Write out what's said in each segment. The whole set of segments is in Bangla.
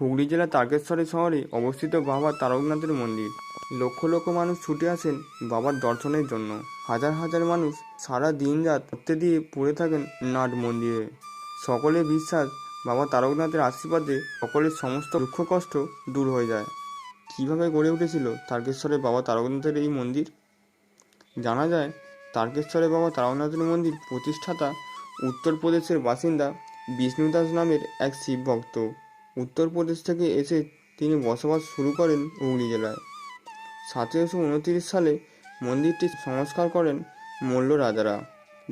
হুগলি জেলার তারকেশ্বর শহরে অবস্থিত বাবা তারকনাথের মন্দির। লক্ষ লক্ষ মানুষ ছুটে আসেন বাবার দর্শনের জন্য। হাজার হাজার মানুষ সারা দিন রাত ভক্তি দিয়ে পড়ে থাকেন নাট মন্দিরে। সকলের বিশ্বাস বাবা তারকনাথের আশীর্বাদে সকলের সমস্ত দুঃখ কষ্ট দূর হয়ে যায়। কিভাবে গড়ে উঠেছিল তারকেশ্বরে বাবা তারকনাথের এই মন্দির? জানা যায়, তারকেশ্বরে বাবা তারকনাথের মন্দির প্রতিষ্ঠাতা উত্তরপ্রদেশের বাসিন্দা বিষ্ণুদাস নামের এক শিব ভক্ত। উত্তরপ্রদেশ থেকে এসে তিনি বসবাস শুরু করেন হুগলি জেলায়। 1729 সালে মন্দিরটি সংস্কার করেন মল্ল রাজারা।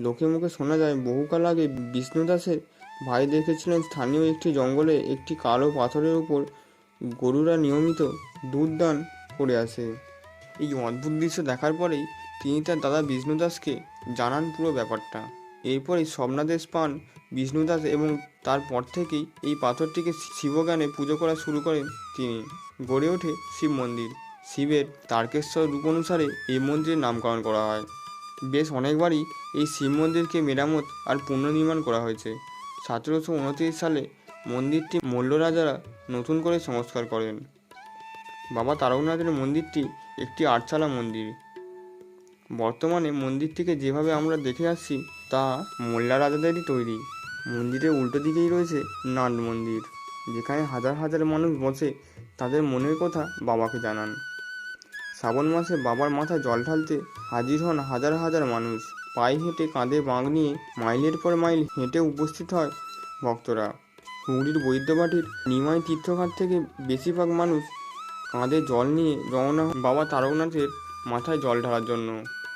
লোকে মুখে শোনা যায়, বহুকাল আগে বিষ্ণুদাসের ভাই দেখেছিলেন স্থানীয় একটি জঙ্গলে একটি কালো পাথরের উপর গরুরা নিয়মিত দুধ দান করে আসে। এই অদ্ভুত দৃশ্য দেখার পরেই তিনি তার দাদা বিষ্ণুদাসকে জানান পুরো ব্যাপারটা। এরপরেই স্বপ্নাদেশ পান বিষ্ণুদাস এবং তারপর থেকেই এই পাথরটিকে শিবজ্ঞানে পুজো করা শুরু করেন তিনি। গড়ে ওঠে শিব মন্দির। শিবের তারকেশ্বর রূপ অনুসারে এই মন্দিরের নামকরণ করা হয়। বেশ অনেকবারই এই শিব মন্দিরকে মেরামত আর পুনর্নির্মাণ করা হয়েছে। 1729 সালে মন্দিরটি মল্ল রাজারা নতুন করে সংস্কার করেন। বাবা তারকনাথের মন্দিরটি একটি আটচালা মন্দির। বর্তমানে মন্দিরটিকে যেভাবে আমরা দেখে আসছি তা মোল্লা রাজাদেরই তৈরি। মন্দিরের উল্টো দিকেই রয়েছে নাট মন্দির, যেখানে হাজার হাজার মানুষ বসে তাদের মনের কথা বাবাকে জানান। শ্রাবণ মাসে বাবার মাথায় জল ঢালতে হাজির হন হাজার হাজার মানুষ। পায়ে হেঁটে, কাঁধে বাঁক নিয়ে মাইলের পর মাইল হেঁটে উপস্থিত হয় ভক্তরা। হুগলির বৈদ্যবাটির নিমাই তীর্থঘাট থেকে বেশিরভাগ মানুষ কাঁধে জল নিয়ে রওনা হন বাবা তারকনাথের মাথায় জল ঢালার জন্য।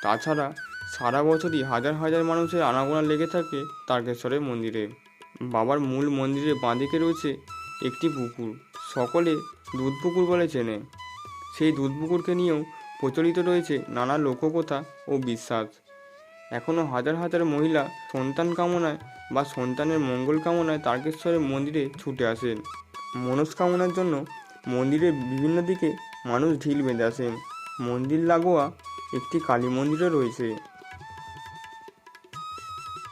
তাছাড়া সারা বছরই হাজার হাজার মানুষের আনাগোনা লেগে থাকে তারকেশ্বরের মন্দিরে। বাবার মূল মন্দিরের বাঁদিকে রয়েছে একটি পুকুর, সকলে দুধ পুকুর বলে চেনে। সেই দুধ পুকুরকে নিয়েও প্রচলিত রয়েছে নানা লোককথা ও বিশ্বাস। এখনও হাজার হাজার মহিলা সন্তান কামনায় বা সন্তানের মঙ্গল কামনায় তারকেশ্বরের মন্দিরে ছুটে আসেন। মনস্কামনার জন্য মন্দিরের বিভিন্ন দিকে মানুষ ঢিল বেঁধে আসেন। মন্দির লাগোয়া একটি কালী মন্দিরও রয়েছে।